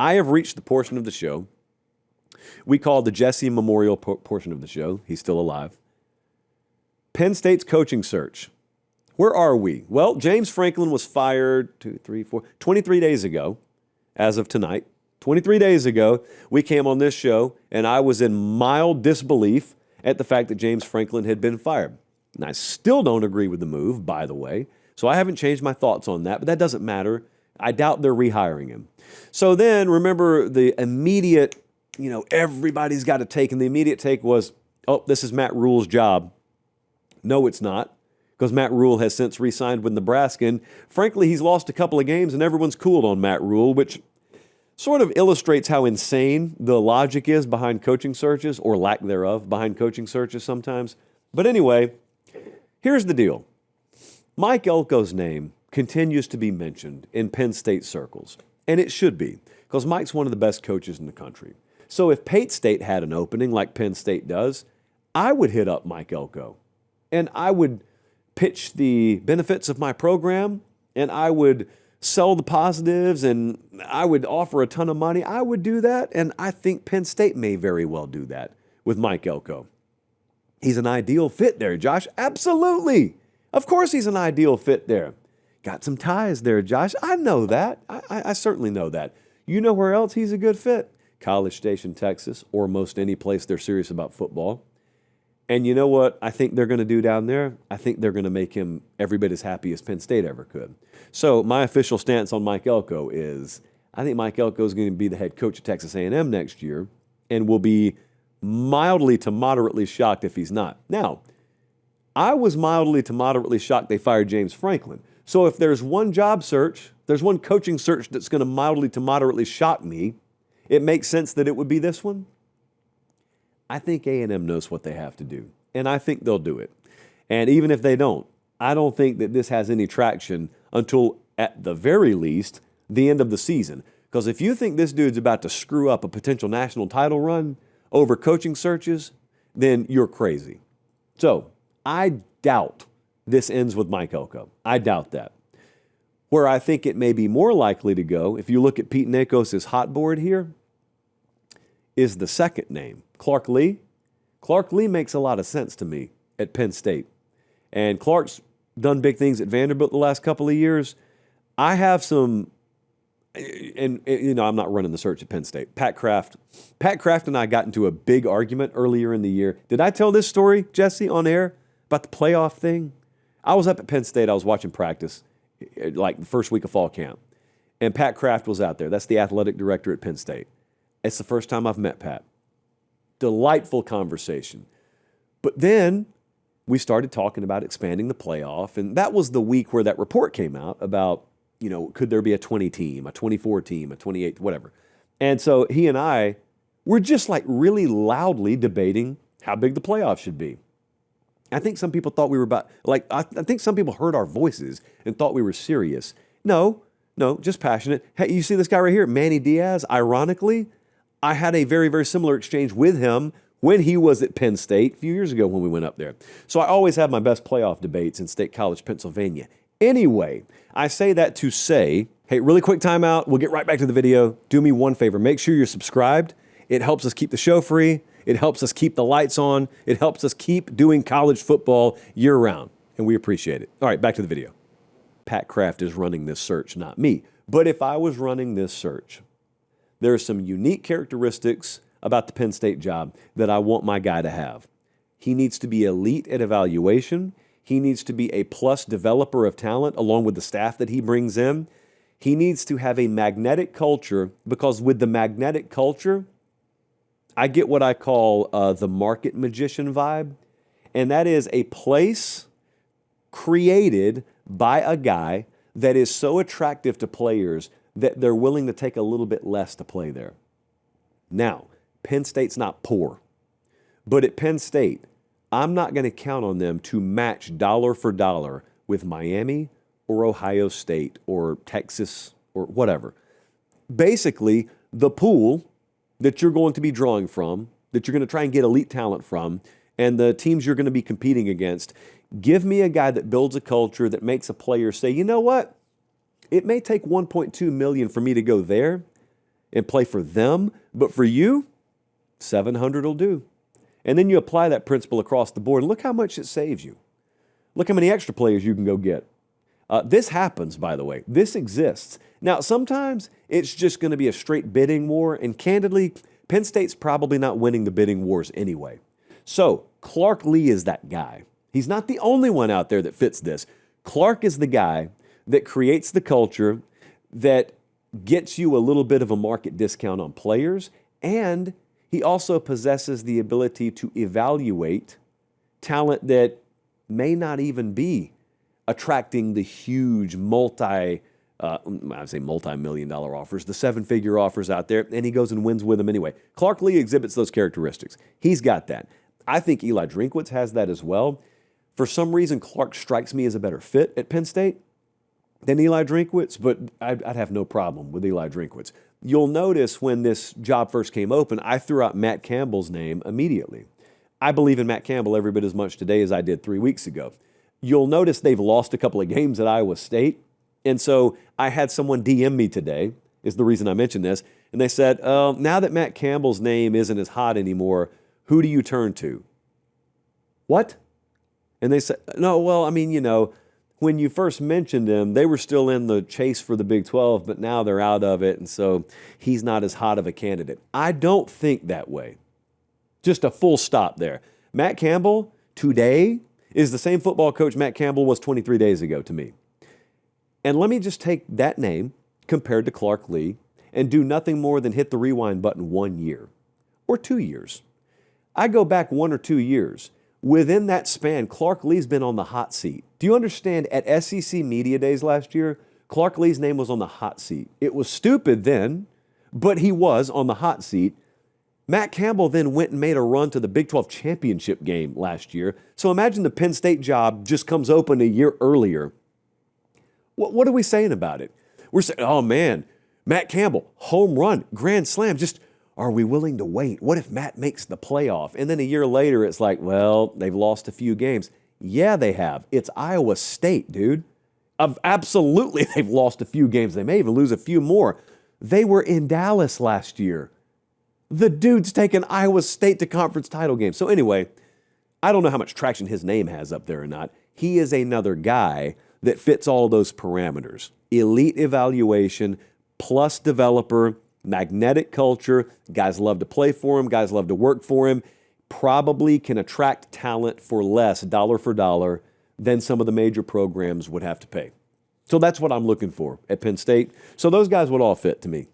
I have reached the portion of the show we call the Jesse Memorial portion of the show. He's still alive. Penn State's coaching search. Where are we? Well, James Franklin was fired 23 days ago, as of tonight. 23 days ago, we came on this show, and I was in mild disbelief at the fact that James Franklin had been fired. And I still don't agree with the move, by the way, so I haven't changed my thoughts on that, but that doesn't matter. I doubt they're rehiring him. So then, remember the immediate, everybody's got a take, and the immediate take was, oh, this is Matt Rule's job. No, it's not, because Matt Rule has since re-signed with Nebraska, and frankly, he's lost a couple of games, and everyone's cooled on Matt Rule, which sort of illustrates how insane the logic is behind coaching searches, or lack thereof behind coaching searches sometimes. But anyway, here's the deal. Mike Elko's name continues to be mentioned in Penn State circles, and it should be, because Mike's one of the best coaches in the country. So if Pate State had an opening like Penn State does, I would hit up Mike Elko, and I would pitch the benefits of my program, and I would sell the positives, and I would offer a ton of money. I would do that, and I think Penn State may very well do that with Mike Elko. He's an ideal fit there, Josh. Absolutely. Of course he's an ideal fit there. Got some ties there, Josh. I know that. I certainly know that. You know where else he's a good fit? College Station, Texas, or most any place they're serious about football. And you know what I think they're going to do down there? I think they're going to make him every bit as happy as Penn State ever could. So my official stance on Mike Elko is I think Mike Elko is going to be the head coach at Texas A&M next year and will be mildly to moderately shocked if he's not. Now, I was mildly to moderately shocked they fired James Franklin. So if there's one job search, there's one coaching search that's going to mildly to moderately shock me, it makes sense that it would be this one. I think A&M knows what they have to do, and I think they'll do it. And even if they don't, I don't think that this has any traction until, at the very least, the end of the season. Because if you think this dude's about to screw up a potential national title run over coaching searches, then you're crazy. So I doubt this ends with Mike Elko. I doubt that. Where I think it may be more likely to go, if you look at Pete Nakos' hot board here, is the second name, Clark Lee. Clark Lee makes a lot of sense to me at Penn State. And Clark's done big things at Vanderbilt the last couple of years. I have some, and I'm not running the search at Penn State. Pat Kraft and I got into a big argument earlier in the year. Did I tell this story, Jesse, on air about the playoff thing? I was up at Penn State. I was watching practice, like the first week of fall camp. And Pat Kraft was out there. That's the athletic director at Penn State. It's the first time I've met Pat. Delightful conversation. But then we started talking about expanding the playoff, and that was the week where that report came out about, could there be a 20 team, a 24 team, a 28, whatever. And so he and I were just like really loudly debating how big the playoff should be. I think some people thought we were I think some people heard our voices and thought we were serious. No, just passionate. Hey, you see this guy right here, Manny Diaz, ironically, I had a very, very similar exchange with him when he was at Penn State a few years ago when we went up there. So I always have my best playoff debates in State College, Pennsylvania. Anyway, I say that to say, hey, really quick timeout. We'll get right back to the video. Do me one favor. Make sure you're subscribed. It helps us keep the show free. It helps us keep the lights on. It helps us keep doing college football year-round, and we appreciate it. All right, back to the video. Pat Kraft is running this search, not me. But if I was running this search, there are some unique characteristics about the Penn State job that I want my guy to have. He needs to be elite at evaluation. He needs to be a plus developer of talent along with the staff that he brings in. He needs to have a magnetic culture, because with the magnetic culture, I get what I call the market magician vibe, and that is a place created by a guy that is so attractive to players that they're willing to take a little bit less to play there. Now, Penn State's not poor, but at Penn State, I'm not going to count on them to match dollar for dollar with Miami or Ohio State or Texas or whatever. Basically, the pool that you're going to be drawing from, that you're going to try and get elite talent from, and the teams you're going to be competing against, give me a guy that builds a culture that makes a player say, you know what? It may take $1.2 million for me to go there. and play for them. But for you, 700 will do. And then you apply that principle across the board. Look how much it saves you. Look how many extra players you can go get. This happens, by the way. This exists. Now, sometimes it's just going to be a straight bidding war, and candidly, Penn State's probably not winning the bidding wars anyway. So, Clark Lee is that guy. He's not the only one out there that fits this. Clark is the guy that creates the culture that gets you a little bit of a market discount on players, and he also possesses the ability to evaluate talent that may not even be attracting the huge multi-million-dollar offers, the seven-figure offers out there, and he goes and wins with them anyway. Clark Lee exhibits those characteristics. He's got that. I think Eli Drinkwitz has that as well. For some reason, Clark strikes me as a better fit at Penn State than Eli Drinkwitz, but I'd have no problem with Eli Drinkwitz. You'll notice when this job first came open, I threw out Matt Campbell's name immediately. I believe in Matt Campbell every bit as much today as I did 3 weeks ago. You'll notice they've lost a couple of games at Iowa State, and so I had someone DM me today, is the reason I mentioned this, and they said, now that Matt Campbell's name isn't as hot anymore, who do you turn to? What? And they said, no, well, I mean, when you first mentioned him, they were still in the chase for the Big 12, but now they're out of it, and so he's not as hot of a candidate. I don't think that way. Just a full stop there. Matt Campbell today is the same football coach Matt Campbell was 23 days ago to me. And let me just take that name compared to Clark Lee and do nothing more than hit the rewind button 1 year or 2 years. I go back 1 or 2 years. Within that span, Clark Lee's been on the hot seat. Do you understand? At SEC Media Days last year, Clark Lee's name was on the hot seat. It was stupid then, but he was on the hot seat. Matt Campbell then went and made a run to the Big 12 championship game last year. So imagine the Penn State job just comes open a year earlier. What are we saying about it? We're saying, oh man, Matt Campbell, home run, grand slam, just are we willing to wait? What if Matt makes the playoff? And then a year later, it's like, well, they've lost a few games. Yeah, they have. It's Iowa State, dude. Absolutely, they've lost a few games. They may even lose a few more. They were in Dallas last year. The dude's taken Iowa State to conference title games. So anyway, I don't know how much traction his name has up there or not. He is another guy that fits all those parameters. Elite evaluation, plus developer, magnetic culture, guys love to play for him, guys love to work for him, probably can attract talent for less, dollar for dollar, than some of the major programs would have to pay. So that's what I'm looking for at Penn State. So those guys would all fit to me.